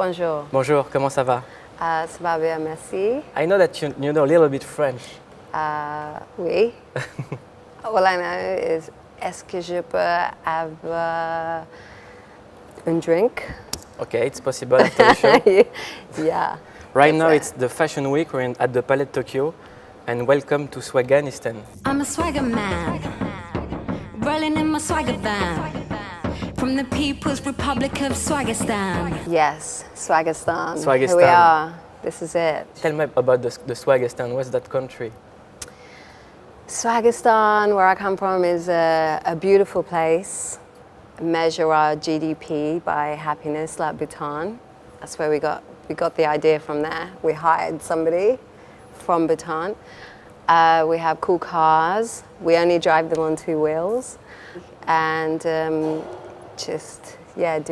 Bonjour. Bonjour, comment ça va? Ça va bien, merci. I know that you know a little bit French. Oui. All I know is, est-ce que je peux avoir un drink? Okay, it's possible after the show. Yeah. Right now it's the Fashion Week, we're at the Palais de Tokyo, and welcome to Swagistan. I'm a swagger man, rolling in my swagger van, from the People's Republic of Swagistan. Yes, Swagistan. Swagistan. Here we are. This is it. Tell me about the Swagistan. What's that country? Swagistan, where I come from, is a beautiful place. Measure our GDP by happiness, like Bhutan. That's where we got the idea from there. We hired somebody from Bhutan. We have cool cars. We only drive them on 2 wheels, and do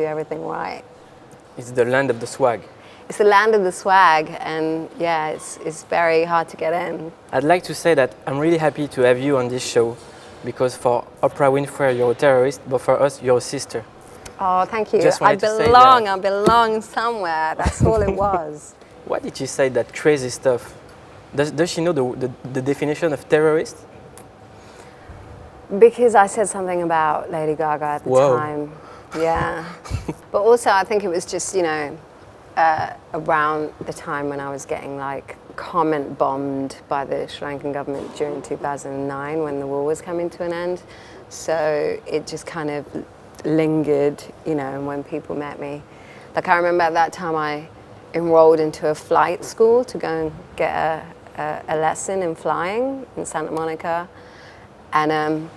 everything right. It's the land of the swag. It's the land of the swag, and it's very hard to get in. I'd like to say that I'm really happy to have you on this show, because for Oprah Winfrey you're a terrorist, but for us you're a sister. Oh, thank you. Just I wanted to say that. I belong somewhere. That's all it was. Why did she say that crazy stuff? Does she know the definition of terrorist? Because I said something about Lady Gaga at the Whoa. time. Yeah. But also I think it was just, around the time when I was getting comment bombed by the Sri Lankan government during 2009 when the war was coming to an end. So it just kind of lingered, when people met me. I remember at that time I enrolled into a flight school to go and get a lesson in flying in Santa Monica. And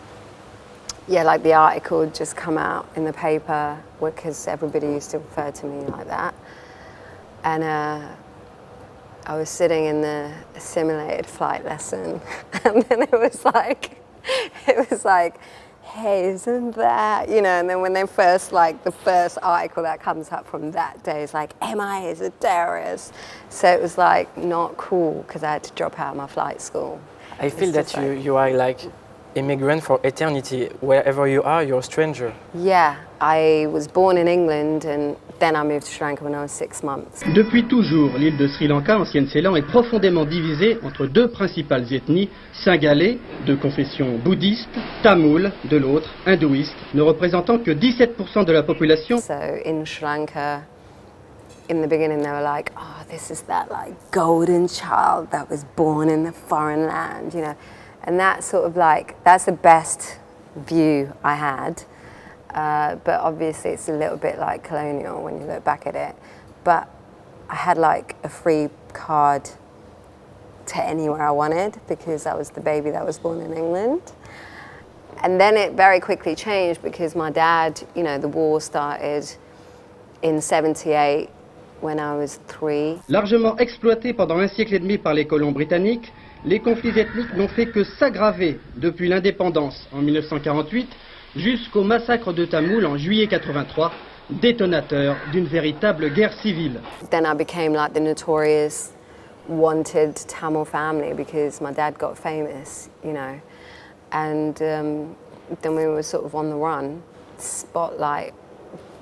the article had just come out in the paper because everybody used to refer to me like that. And I was sitting in the simulated flight lesson, and then it was like, hey, isn't that, and then when they first, the first article that comes up from that day is like, M.I.A is a terrorist. So it was not cool because I had to drop out of my flight school. I feel that you are like immigrant for eternity. Wherever you are, you're a stranger. Yeah, I was born in England and then I moved to Sri Lanka when I was 6 months. Depuis toujours, l'île de Sri Lanka, ancienne Ceylan, est profondément divisée entre 2 principales ethnies, Singalais, de confession bouddhiste, tamoul, de l'autre, hindouiste, ne représentant que 17% de la population. So in Sri Lanka, in the beginning they were like, oh, this is that golden child that was born in the foreign land, And that's sort of that's the best view I had. But obviously it's a little bit colonial when you look back at it. But I had a free card to anywhere I wanted because I was the baby that was born in England. And then it very quickly changed because my dad, the war started in 78 when I was 3. Largement exploité pendant 1 siècle et demi par les colons britanniques, les conflits ethniques n'ont fait que s'aggraver depuis l'indépendance en 1948 jusqu'au massacre de Tamoul en juillet 83, détonateur d'une véritable guerre civile. Then I became the notorious wanted Tamil family because my dad got famous, and then we were sort of on the run. Spotlight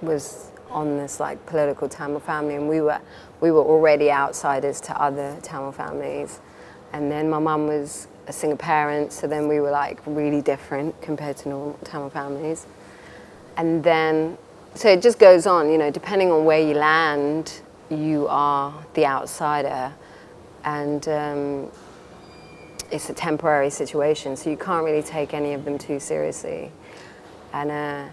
was on this political Tamil family, and we were already outsiders to other Tamil families. And then my mum was a single parent, so then we were really different compared to normal Tamil families. And then, so it just goes on, depending on where you land, you are the outsider. And it's a temporary situation, so you can't really take any of them too seriously. And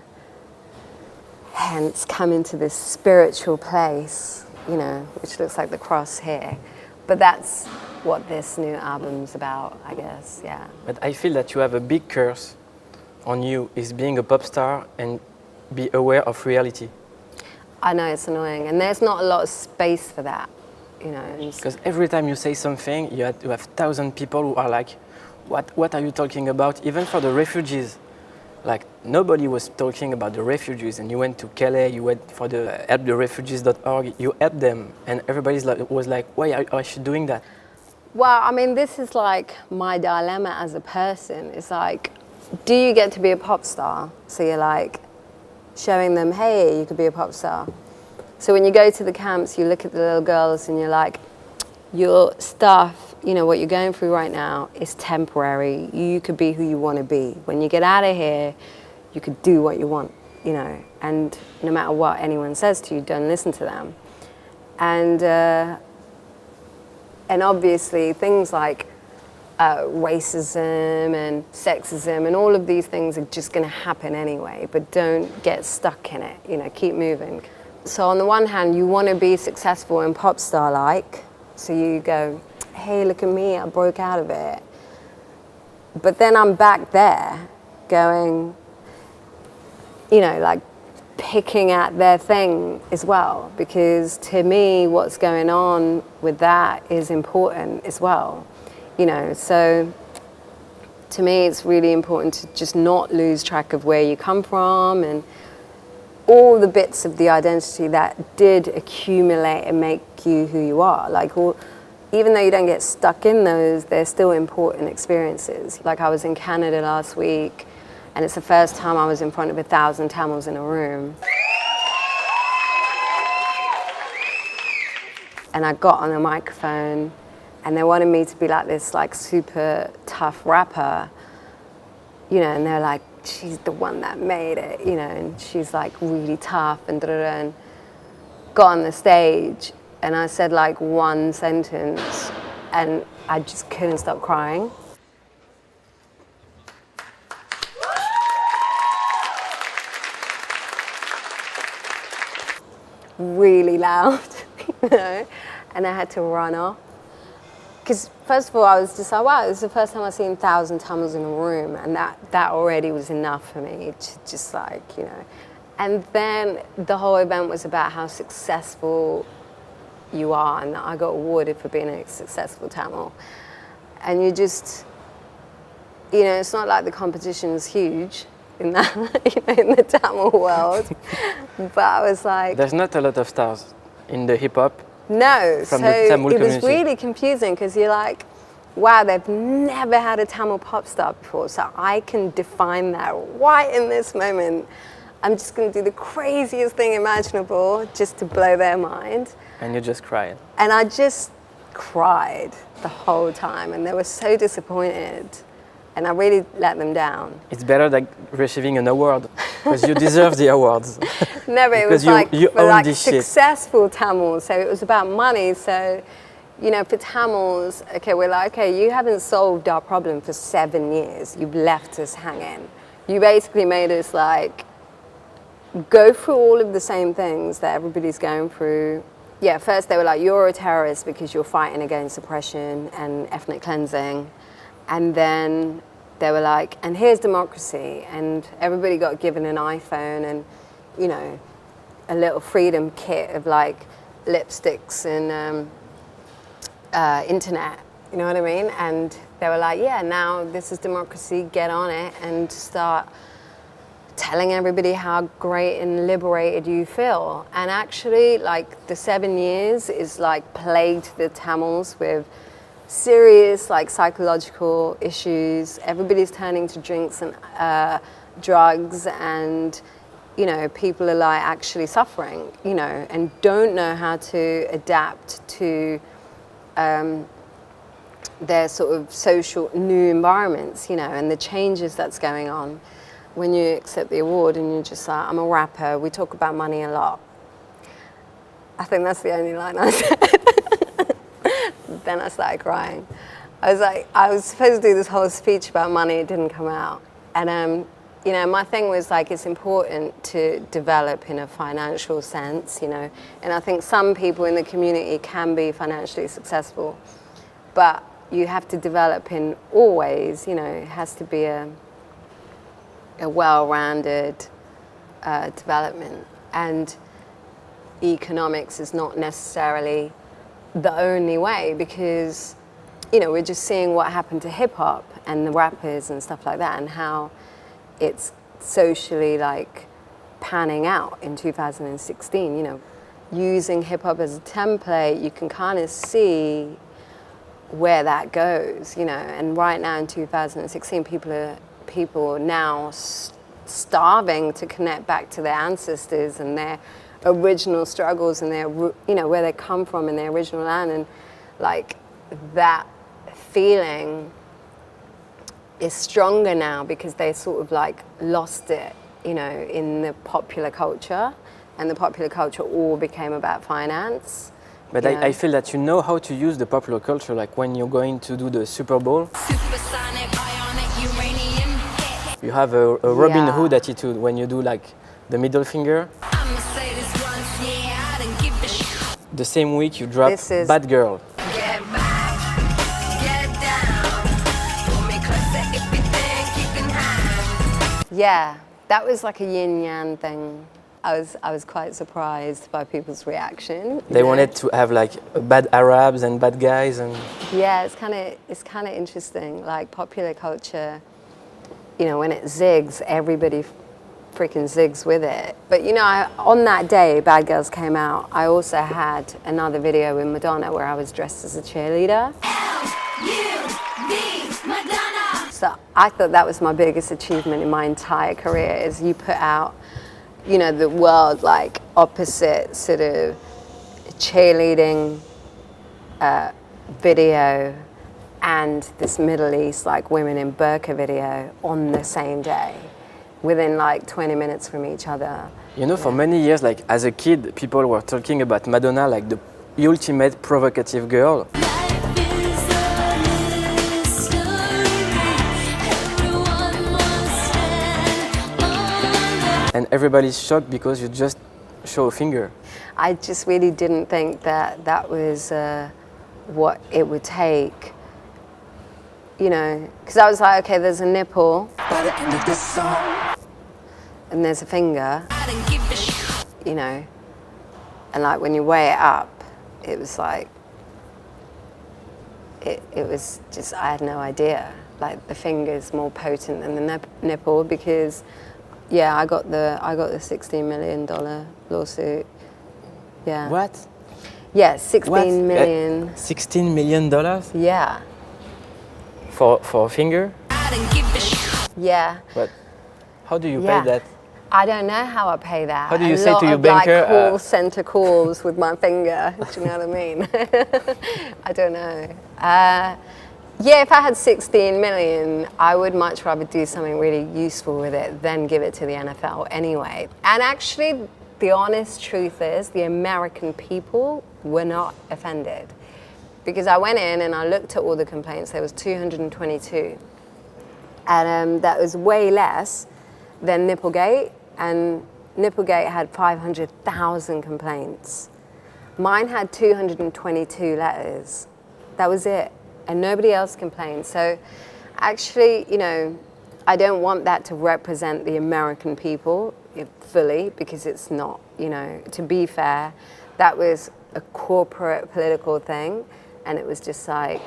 hence come into this spiritual place, which looks like the cross here. But that's what this new album's about, I guess, yeah. But I feel that you have a big curse on you, is being a pop star and be aware of reality. I know, it's annoying, and there's not a lot of space for that, Because every time you say something, you have 1,000 people who are like, what are you talking about? Even for the refugees. Nobody was talking about the refugees, and you went to Calais, you went for the helptherefugees.org, you helped them, and everybody was like, why are you doing that? Well, I mean, this is my dilemma as a person. It's do you get to be a pop star? So you're showing them, hey, you could be a pop star. So when you go to the camps, you look at the little girls and you're like, your stuff, you know, what you're going through right now is temporary. You could be who you want to be. When you get out of here, you could do what you want, you know, and no matter what anyone says to you, don't listen to them. And obviously things like racism and sexism and all of these things are just going to happen anyway, but don't get stuck in it, you know, keep moving. So on the one hand, you want to be successful and pop star-like, so you go, hey, look at me, I broke out of it. But then I'm back there going, you know, like picking at their thing as well, because to me, what's going on with that is important as well. You know, so to me, it's really important to just not lose track of where you come from and all the bits of the identity that did accumulate and make you who you are. Like, even though you don't get stuck in those, they're still important experiences. Like, I was in Canada last week, and it's the first time I was in front of 1,000 Tamils in a room. And I got on the microphone, and they wanted me to be like this like super tough rapper, you know, and they're like, she's the one that made it, you know, and she's like really tough and da-da-da, and got on the stage and I said like one sentence and I just couldn't stop crying. Really loud, you know, and I had to run off. Because first of all, I was just like, wow, this is the first time I've seen 1,000 Tamils in a room, and that already was enough for me, just like, you know. And then the whole event was about how successful you are, and I got awarded for being a successful Tamil. And you just, you know, it's not like the competition's huge in that, you know, in the Tamil world, but I was like... There's not a lot of stars in the hip-hop. No, from so the Tamil it was community. really confusing because you're like, wow, they've never had a Tamil pop star before, so I can define that right in this moment. I'm just going to do the craziest thing imaginable just to blow their mind. And you just cried. And I just cried the whole time, and they were so disappointed, and I really let them down. It's better than receiving an award, because you deserve the awards. No, but it was like for like successful Tamils, so it was about money. So, you know, for Tamils, okay, we're like, okay, you haven't solved our problem for 7 years. You've left us hanging. You basically made us like go through all of the same things that everybody's going through. Yeah, first they were like, you're a terrorist because you're fighting against oppression and ethnic cleansing. And then they were like, and here's democracy. And everybody got given an iPhone and, you know, a little freedom kit of like lipsticks and internet, you know what I mean? And they were like, yeah, now this is democracy, get on it and start telling everybody how great and liberated you feel. And actually, like, the 7 years is like plagued the Tamils with serious like psychological issues. Everybody's turning to drinks and drugs, and you know, people are like actually suffering, you know, and don't know how to adapt to their sort of social new environments, you know, and the changes that's going on. When you accept the award and you're just like, I'm a rapper, we talk about money a lot. I think that's the only line I said. Then I started crying. I was like, I was supposed to do this whole speech about money, it didn't come out. And you know, my thing was like, it's important to develop in a financial sense, you know, and I think some people in the community can be financially successful, but you have to develop in all ways, you know, it has to be a well-rounded development, and economics is not necessarily the only way, because, you know, we're just seeing what happened to hip-hop and the rappers and stuff like that, and how it's socially like panning out in 2016, you know. Using hip-hop as a template, you can kind of see where that goes, you know, and right now in 2016, people are now starving to connect back to their ancestors and their original struggles and their, you know, where they come from in their original land, and like that feeling is stronger now because they sort of like lost it, you know, in the popular culture, and the popular culture all became about finance. But I feel that you know how to use the popular culture, like when you're going to do the Superbowl. Supersonic, ionic, uranium. You have a Robin Hood attitude when you do like the middle finger. I'ma say this once, yeah, I didn't give a shit. The same week you drop Bad Girl. Get back, get down. Pull me closer if you think you can hide. Yeah, that was like a yin-yang thing. I was quite surprised by people's reaction. They wanted to have like bad Arabs and bad guys, and yeah, it's kind of interesting. Like popular culture, you know, when it zigs, everybody freaking zigs with it. But you know, on that day Bad Girls came out, I also had another video with Madonna where I was dressed as a cheerleader. L-U-V, Madonna. So I thought that was my biggest achievement in my entire career, is you put out, you know, the world like opposite sort of cheerleading video and this Middle East like women in burqa video on the same day, within like 20 minutes from each other. you know, for many years, like as a kid, people were talking about Madonna like the ultimate provocative girl. And everybody's shocked because you just show a finger. I just really didn't think that that was what it would take, you know, because I was like, okay, there's a nipple, and there's a finger, you know, and like when you weigh it up, it was like, it was just, I had no idea. Like the finger's more potent than the nipple because, yeah, I got the $16 million lawsuit. Yeah. What? Yeah, 16 million. $16 million? Yeah. For a finger? Yeah. But how do you Yeah. pay that? I don't know how I pay that. How do you a say lot to your of, banker, like, call center calls with my finger. Do you know what I mean? I don't know. Yeah, if I had 16 million, I would much rather do something really useful with it than give it to the NFL anyway. And actually, the honest truth is, the American people were not offended. Because I went in and I looked at all the complaints, there was 222. And that was way less than Nipplegate, and Nipplegate had 500,000 complaints. Mine had 222 letters. That was it. And nobody else complained. So actually, you know, I don't want that to represent the American people fully, because it's not, you know, to be fair, that was a corporate political thing, and it was just like,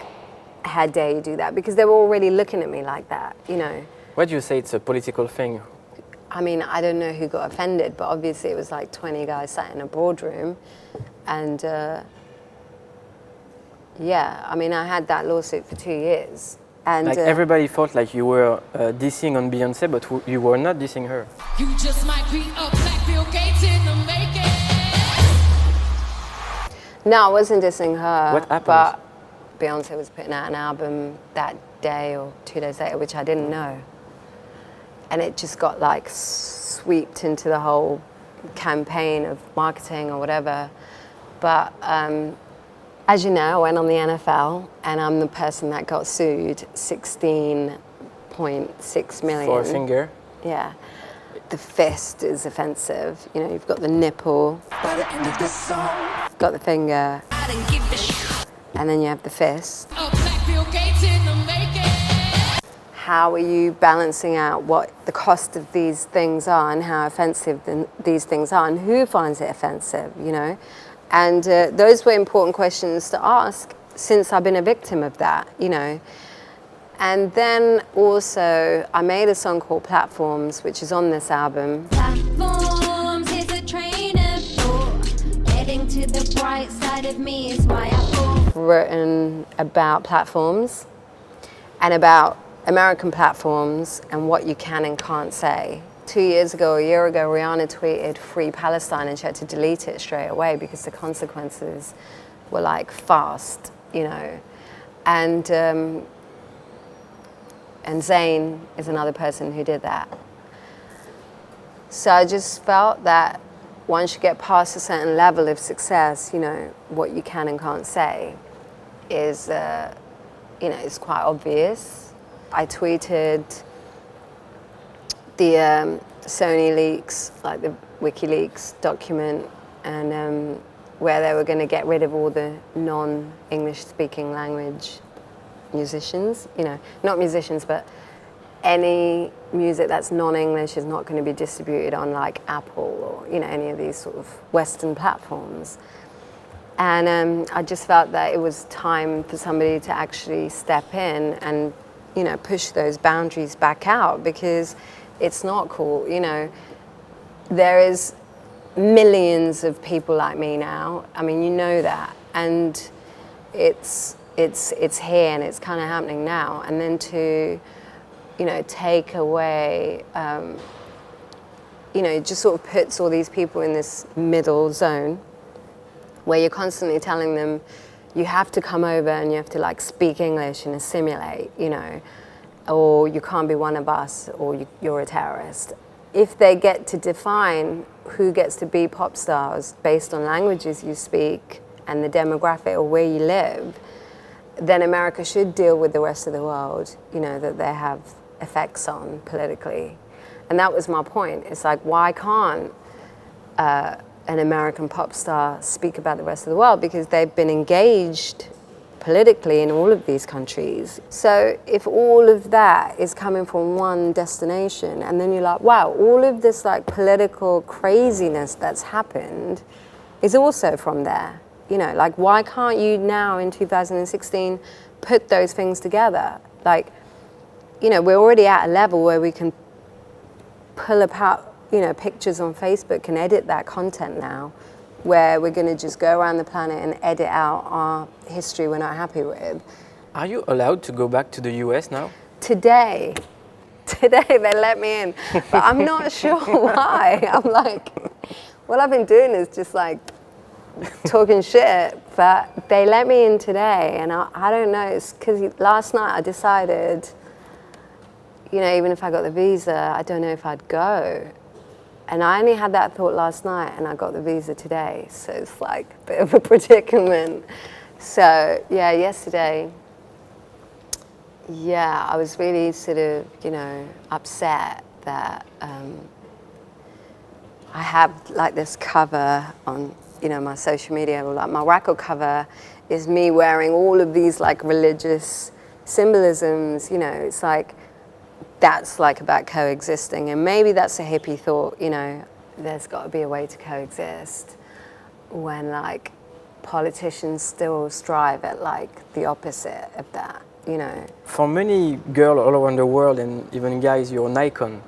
how dare you do that? Because they were already looking at me like that, you know. Why do you say it's a political thing? I mean, I don't know who got offended, but obviously it was like 20 guys sat in a boardroom, and yeah, I mean, I had that lawsuit for 2 years. And Like everybody thought like you were dissing on Beyonce, but you were not dissing her. You just might be a black Bill Gates in the making. no, I wasn't dissing her. What happened? But Beyonce was putting out an album that day or 2 days later, which I didn't know. And it just got like swept into the whole campaign of marketing or whatever. But as you know, I went on the NFL, and I'm the person that got sued 16.6 million. For a finger. Yeah. The fist is offensive. You know, you've got the nipple, got the finger, and then you have the fist. A black Bill Gates in the making. How are you balancing out what the cost of these things are and how offensive these things are, and who finds it offensive, you know? And those were important questions to ask, since I've been a victim of that, you know. And then also, I made a song called Platforms, which is on this album. Platforms is a train of thought. Getting to the bright side of me is why I thought. Written about platforms and about American platforms and what you can and can't say 2 years ago, a year ago, Rihanna tweeted "Free Palestine" and she had to delete it straight away because the consequences were like fast, you know. And Zayn is another person who did that. So I just felt that once you get past a certain level of success, you know, what you can and can't say is, you know, it's quite obvious. I tweeted the Sony leaks, like the WikiLeaks document, and where they were going to get rid of all the non-English speaking language musicians, you know, not musicians, but any music that's non-English is not going to be distributed on like Apple or, you know, any of these sort of Western platforms. And I just felt that it was time for somebody to actually step in and, you know, push those boundaries back out, because it's not cool, you know. There is millions of people like me now. I mean, you know that, and it's here and it's kind of happening now. And then to, you know, take away, you know, it just sort of puts all these people in this middle zone where you're constantly telling them you have to come over and you have to like speak English and assimilate, you know, or you can't be one of us, or you're a terrorist. If they get to define who gets to be pop stars based on languages you speak and the demographic or where you live, then America should deal with the rest of the world, you know, that they have effects on politically. And that was my point. It's like, why can't an American pop star speak about the rest of the world? Because they've been engaged politically in all of these countries. So if all of that is coming from one destination, and then you're like, wow, all of this like political craziness that's happened is also from there. You know, like, why can't you now in 2016 put those things together? Like, you know, we're already at a level where we can pull apart, you know, pictures on Facebook and edit that content now, where we're going to just go around the planet and edit out our history we're not happy with. Are you allowed to go back to the US now? Today they let me in, but I'm not sure why. I'm like, what I've been doing is just like talking shit, but they let me in today, and I don't know, it's because last night I decided, you know, even if I got the visa, I don't know if I'd go. And I only had that thought last night, and I got the visa today, so it's like a bit of a predicament. So yeah, yesterday, yeah, I was really sort of, you know, upset that I have like this cover on, you know, my social media, like my record cover is me wearing all of these like religious symbolisms, you know, it's like, that's like about coexisting, and maybe that's a hippie thought, you know, there's got to be a way to coexist when like politicians still strive at like the opposite of that, you know. For many girls all around the world, and even guys, you're an icon.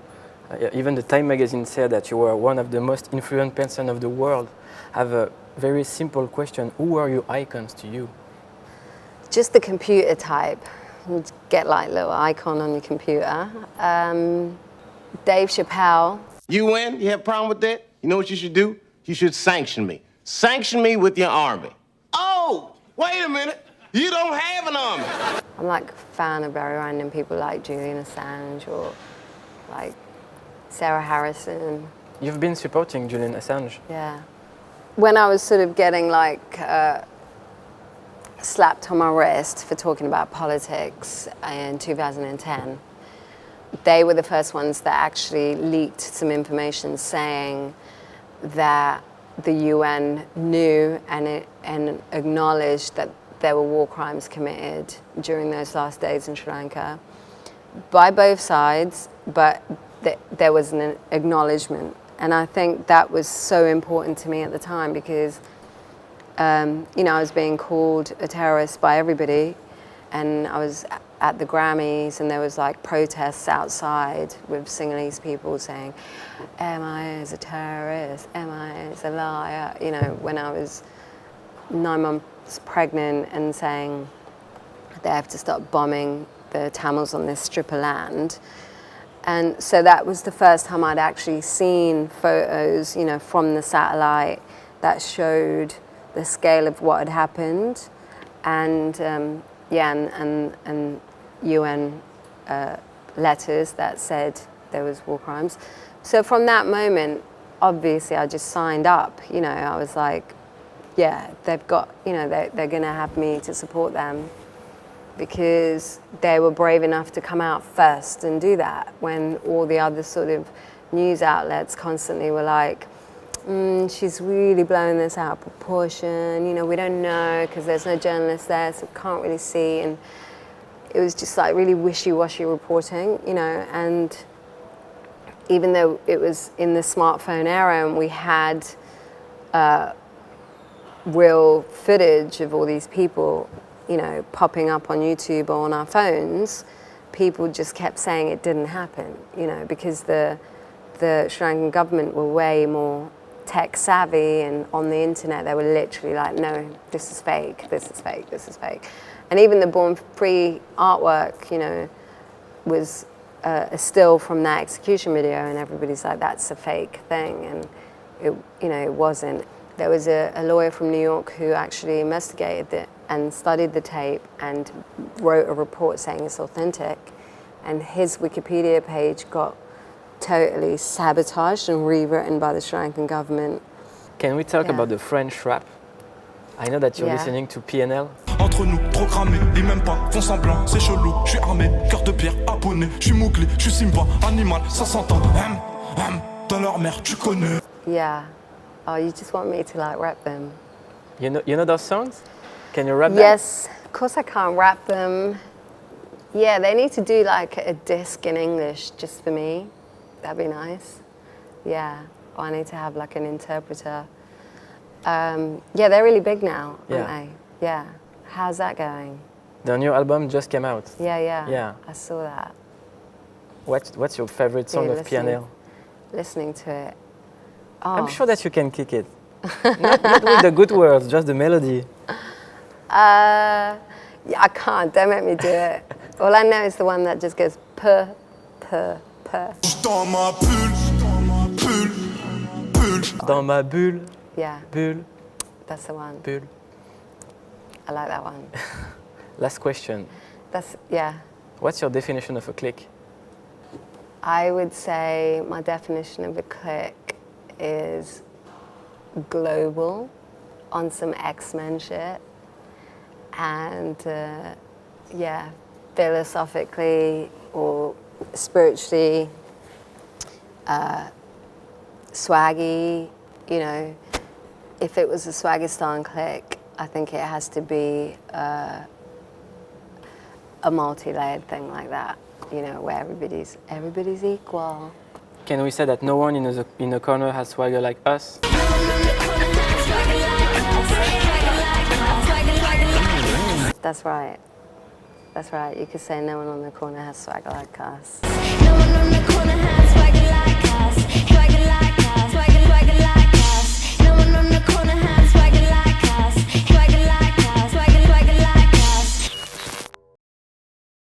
Even the Time magazine said that you were one of the most influential person of the world. I have a very simple question. Who are your icons to you? Just the computer type. You get like little icon on your computer. Dave Chappelle. You win? You have a problem with that? You know what you should do? You should sanction me. Sanction me with your army. Oh, wait a minute. You don't have an army. I'm like a fan of very random people like Julian Assange or like Sarah Harrison. You've been supporting Julian Assange. Yeah. When I was sort of getting like slapped on my wrist for talking about politics in 2010, they were the first ones that actually leaked some information saying that the UN knew and acknowledged that there were war crimes committed during those last days in Sri Lanka by both sides, but there was an acknowledgement. And I think that was so important to me at the time because you know, I was being called a terrorist by everybody, and I was at the Grammys and there was like protests outside with Sinhalese people saying, M.I.A is a terrorist, M.I.A is a liar, you know, when I was 9 months pregnant, and saying they have to stop bombing the Tamils on this strip of land. And so that was the first time I'd actually seen photos, you know, from the satellite that showed the scale of what had happened, and and UN letters that said there was war crimes. So from that moment, obviously, I just signed up. You know, I was like, yeah, they've got, you know, they're going to have me to support them, because they were brave enough to come out first and do that when all the other sort of news outlets constantly were like, she's really blowing this out of proportion, you know, we don't know because there's no journalists there, so we can't really see. And it was just like really wishy-washy reporting, you know. And even though it was in the smartphone era and we had real footage of all these people, you know, popping up on YouTube or on our phones, people just kept saying it didn't happen, you know, because the Sri Lankan government were way more tech savvy, and on the internet they were literally like, no, this is fake, this is fake, this is fake. And even the Born Free artwork, you know, was a still from that execution video, and everybody's like, that's a fake thing, and it, you know, it wasn't. There was a lawyer from New York who actually investigated it and studied the tape and wrote a report saying it's authentic, and his Wikipedia page got totally sabotaged and rewritten by the Sri Lankan government. Can we talk about the French rap? I know that you're listening to PNL. Entre nous, trop cramé, et même pas, font semblant, c'est chelou, je suis armé, cœur de pierre, abonné, je suis mouclé, je suis Simba, animal, ça s'entend, dans leur mère, tu connais. Yeah. Oh, you just want me to like rap them? You know those songs? Can you rap them? Yes, of course I can't rap them. Yeah, they need to do like a disc in English just for me. That'd be nice. Yeah, or I need to have like an interpreter. Yeah, they're really big now, aren't they? Yeah. How's that going? The new album just came out. Yeah. I saw that. What's your favorite song of PNL? Listening to it. Oh. I'm sure that you can kick it. not with the good words, just the melody. Yeah, I can't. Don't make me do it. All I know is the one that just goes puh, puh, puh. Dans ma bulle, bulle, bulle. Dans ma bulle. Yeah. Bulle. That's the one. Bulle. I like that one. Last question. Yeah. What's your definition of a clique? I would say my definition of a clique is global, on some X-Men shit, and yeah, philosophically or spiritually, swaggy, you know. If it was a Swagistan clique, I think it has to be a multi-layered thing like that, you know, where everybody's equal. Can we say that no one in a corner has swagger like us? That's right. That's right. You could say no one on the corner has swagger like us.